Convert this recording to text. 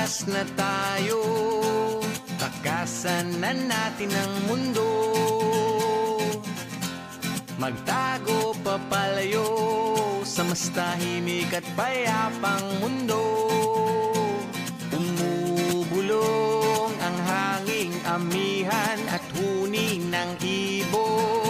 Ligtas na tayo, takasan na natin ang mundo. Magtago papalayo sa mas tahimik at payapang mundo. Umubulong ang hanging amihan at huni ng ibon.